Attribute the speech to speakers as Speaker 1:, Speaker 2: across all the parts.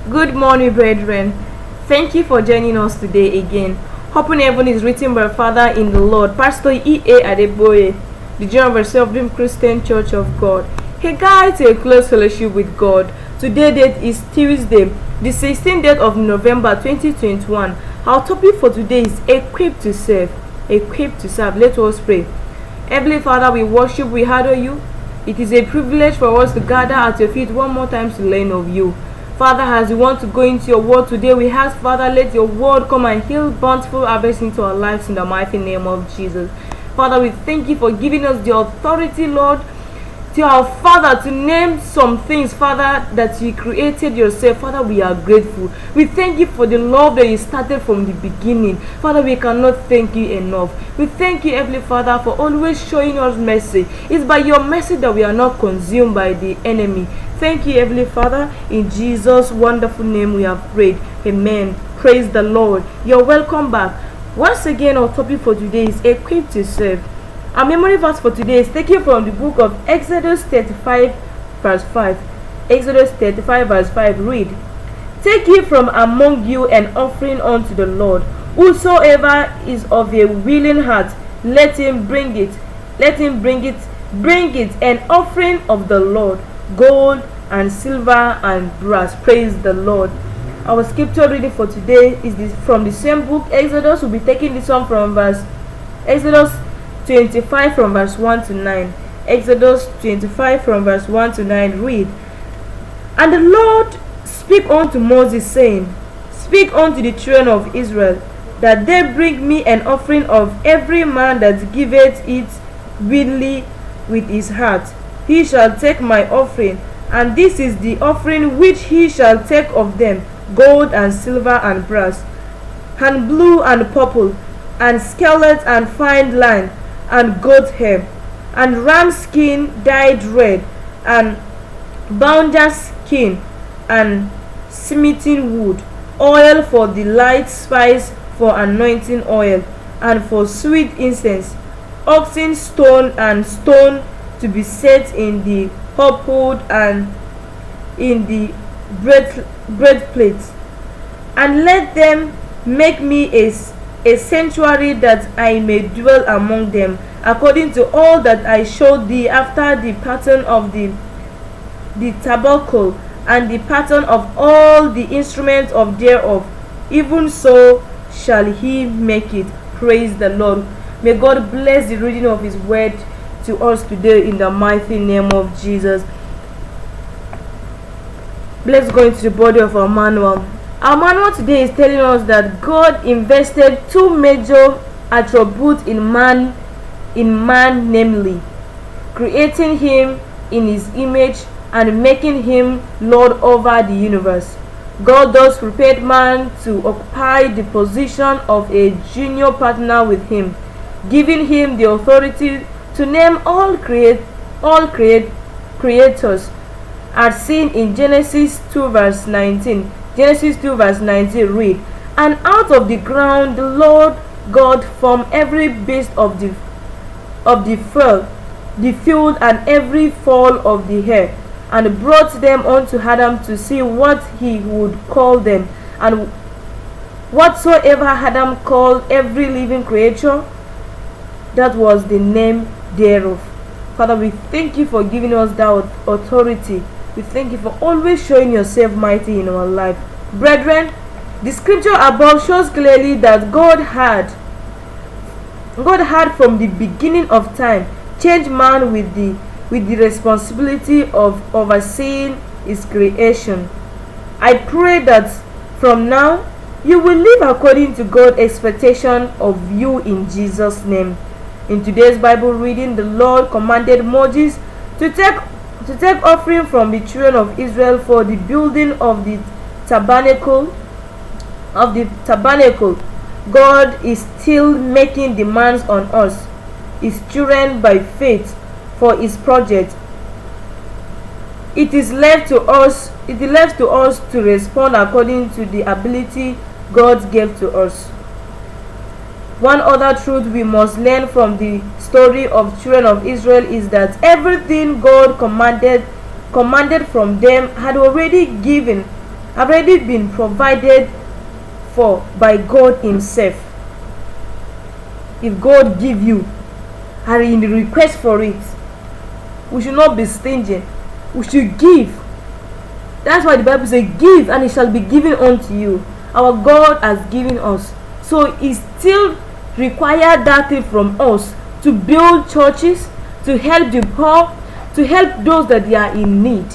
Speaker 1: Good morning, brethren. Thank you for joining us today again. Open Heaven is written by Father in the Lord, Pastor E.A. Adeboye, the General Overseer of the Christian Church of God. A guide to a close fellowship with God. Today date is Tuesday, the 16th day of November 2021. Our topic for today is equipped to serve. Equipped to serve. Let us pray. Heavenly Father, we worship, we adore you. It is a privilege for us to gather at your feet one more time to learn of you. Father, as we want to go into your word today, we ask, Father, let your word come and heal bountiful harvest into our lives in the mighty name of Jesus. Father, we thank you for giving us the authority, Lord, to our Father, to name some things, Father, that you created yourself. Father, we are grateful. We thank you for the love that you started from the beginning. Father, we cannot thank you enough. We thank you, Heavenly Father, for always showing us mercy. It's by your mercy that we are not consumed by the enemy. Thank you, Heavenly Father. In Jesus' wonderful name we have prayed. Amen. Praise the Lord. You're welcome back. Once again, our topic for today is equipped to serve. Our memory verse for today is taken from the book of Exodus 35 verse 5. Exodus 35 verse 5 read, "Take ye from among you an offering unto the Lord. Whosoever is of a willing heart, let him bring it. Let him bring it an offering of the Lord, gold and silver and brass." Praise the Lord. Our scripture reading for today is from the same book, Exodus. We'll be taking this one from Exodus 25 from verse 1 to 9. Exodus 25 from verse 1 to 9 read, "And the Lord spake unto Moses, saying, Speak unto the children of Israel, that they bring me an offering of every man that giveth it willingly with his heart. He shall take my offering, and this is the offering which he shall take of them, gold and silver and brass, and blue and purple, and scarlet and fine linen, and goat hair, and ram skin dyed red, and bounder skin, and smitten wood, oil for the light, spice for anointing oil, and for sweet incense, oxen stone and stone to be set in the uphold and in the breastplate. And let them make me a sanctuary, that I may dwell among them, according to all that I showed thee, after the pattern of the tabernacle, and the pattern of all the instruments of thereof. Even so shall he make it." Praise the Lord. May God bless the reading of his word to us today in the mighty name of Jesus. Let's go into the body of our manual. Our manual today is telling us that God invested two major attributes in man, namely creating him in his image and making him Lord over the universe. God thus prepared man to occupy the position of a junior partner with him, giving him the authority to name all creators, as seen in Genesis 2 verse 19. Genesis 2 verse 19 read, "And out of the ground the Lord God formed every beast of the field, and every fowl of the air, and brought them unto Adam to see what he would call them. And whatsoever Adam called every living creature, that was the name thereof." Father, we thank you for giving us that authority. We thank you for always showing yourself mighty in our life. Brethren, the scripture above shows clearly that God had from the beginning of time changed man with the responsibility of overseeing his creation. I pray that from now you will live according to God's expectation of you in Jesus' name. In today's Bible reading, the Lord commanded Moses to take offering from the children of Israel for the building of the tabernacle. God is still making demands on us, his children, by faith for his project. It is left to us to respond according to the ability God gave to us. One other truth we must learn from the story of children of Israel is that everything God commanded from them had already given already been provided for by God Himself. If God give you and in the request for it, we should not be stingy. We should give. That's why the Bible says, give and it shall be given unto you. Our God has given us. So He still requires that thing from us, to build churches, to help the poor, to help those that they are in need.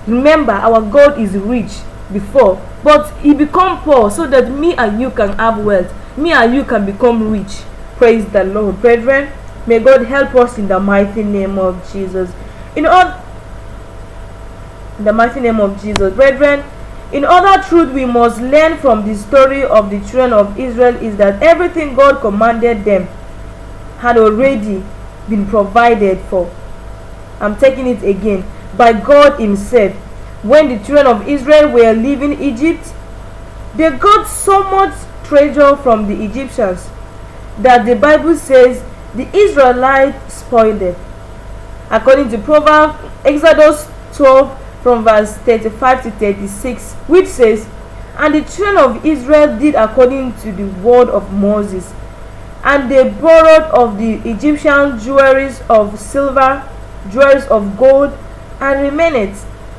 Speaker 1: Remember, our God is rich before, but He become poor so that me and you can have wealth. Me and you can become rich. Praise the Lord. Brethren, may God help us in the mighty name of Jesus. In the mighty name of Jesus. Brethren, in other truth we must learn from the story of the children of Israel is that everything God commanded them had already been provided for. I'm taking it again. By God Himself. When the children of Israel were leaving Egypt, they got so much treasure from the Egyptians that the Bible says the Israelites spoiled them. According to Proverbs, Exodus 12 from verse 35 to 36, which says, "And the children of Israel did according to the word of Moses, and they borrowed of the Egyptian jewelries of silver, jewelries of gold, and remained.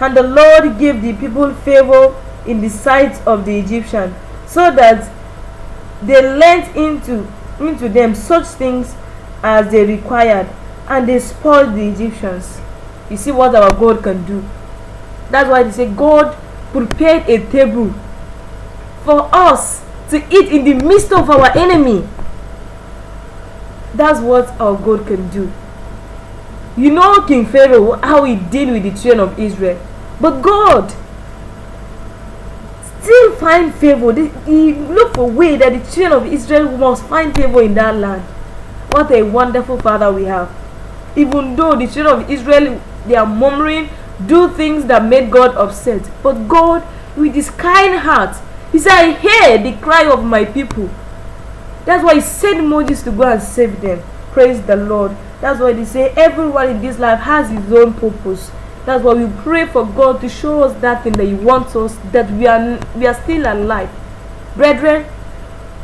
Speaker 1: And the Lord gave the people favor in the sight of the Egyptians, so that they lent into them such things as they required, and they spoiled the Egyptians." You see what our God can do. That's why they say God prepared a table for us to eat in the midst of our enemy. That's what our God can do. You know King Pharaoh, how he deal with the children of Israel. But God still find favor. He look for a way that the children of Israel must find favor in that land. What a wonderful Father we have. Even though the children of Israel, they are murmuring, do things that made God upset. But God, with His kind heart, He said, "I hear the cry of my people." That's why He sent Moses to go and save them. Praise the Lord. That's why they say everyone in this life has his own purpose. That's why we pray for God to show us that thing that He wants us, that we are still alive. Brethren,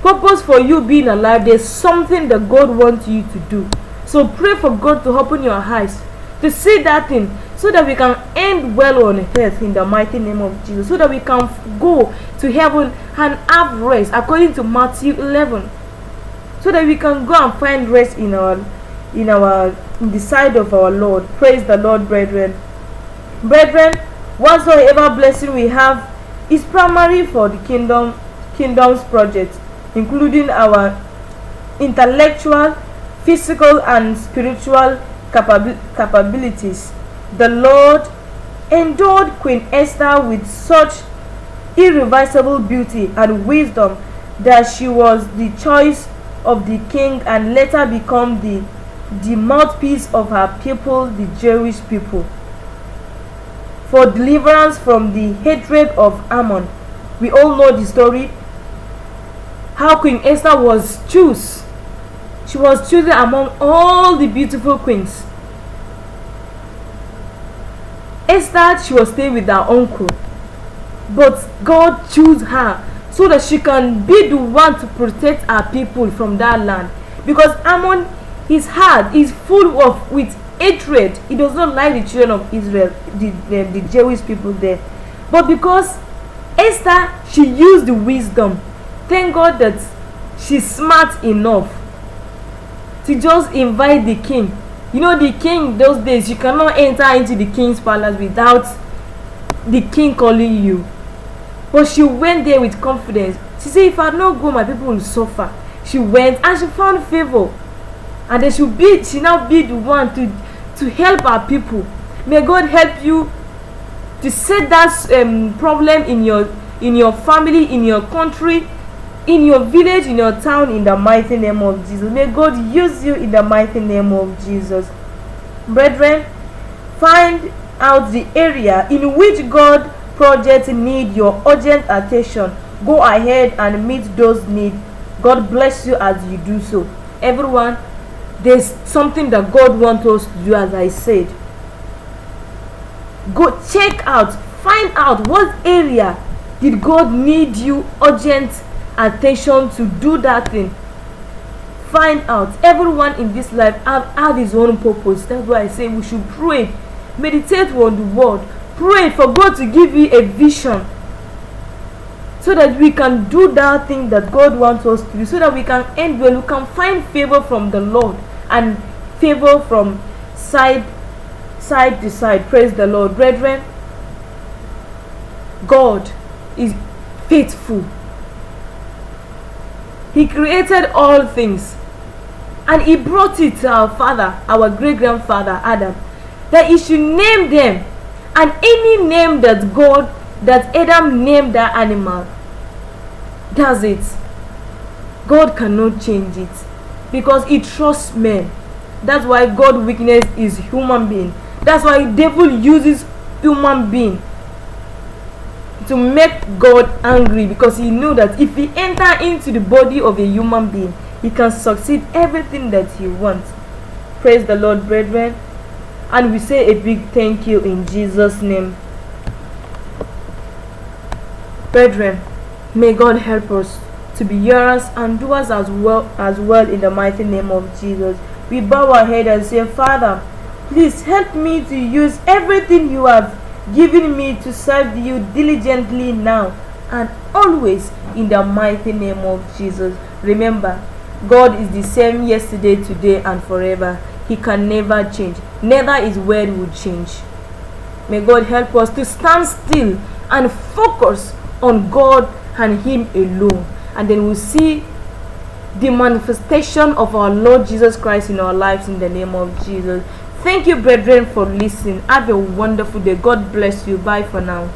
Speaker 1: purpose for you being alive, there's something that God wants you to do. So pray for God to open your eyes to see that thing, so that we can end well on earth in the mighty name of Jesus, so that we can go to heaven and have rest according to Matthew 11, so that we can go and find rest in the side of our Lord. Praise the Lord, brethren. Brethren, whatsoever blessing we have is primary for the kingdom's project, including our intellectual, physical, and spiritual capabilities. The Lord endowed Queen Esther with such irreversible beauty and wisdom that she was the choice of the king and later become the mouthpiece of her people, the Jewish people, for deliverance from the hatred of Ammon. We all know the story, how Queen Esther was chosen. She was chosen among all the beautiful queens. Esther, she was staying with her uncle, but God chose her so that she can be the one to protect her people from that land. Because Ammon, his heart is full with hatred. He does not like the children of Israel, the Jewish people there. But because Esther, she used the wisdom. Thank God that she's smart enough to just invite the king. You know, the king those days, you cannot enter into the king's palace without the king calling you. But she went there with confidence. She said, "If I not go, my people will suffer." She went and she found favor, and then she now be the one to help our people. May God help you to set that problem in your family, in your country, in your village, in your town, in the mighty name of Jesus. May God use you in the mighty name of Jesus. Brethren, find out the area in which God projects need your urgent attention. Go ahead and meet those needs. God bless you as you do so. Everyone, there's something that God wants us to do, as I said. Go check out, find out what area Did God need you urgent attention to do that thing? Find out. Everyone in this life have his own purpose. That's why I say we should pray, meditate on the word, pray for God to give you a vision, so that we can do that thing that God wants us to do, so that we can end well, we can find favor from the Lord and favor from side to side. Praise the Lord. Brethren, God is faithful. He created all things, and he brought it to our father, our great grandfather Adam, that he should name them. And any name that Adam named that animal, does it. God cannot change it, because he trusts men. That's why God's weakness is human being. That's why the devil uses human being to make God angry, because he knew that if he enter into the body of a human being, he can succeed everything that he wants. Praise the Lord, brethren. And we say a big thank you in Jesus' name. Brethren, may God help us to be hearers and doers as well in the mighty name of Jesus. We bow our head and say, Father, please help me to use everything you have given me to serve you diligently now and always in the mighty name of Jesus. Remember, God is the same yesterday, today, and forever. He can never change. Neither his word will change. May God help us to stand still and focus on God and Him alone. And then we'll see the manifestation of our Lord Jesus Christ in our lives in the name of Jesus. Thank you, brethren, for listening. Have a wonderful day. God bless you. Bye for now.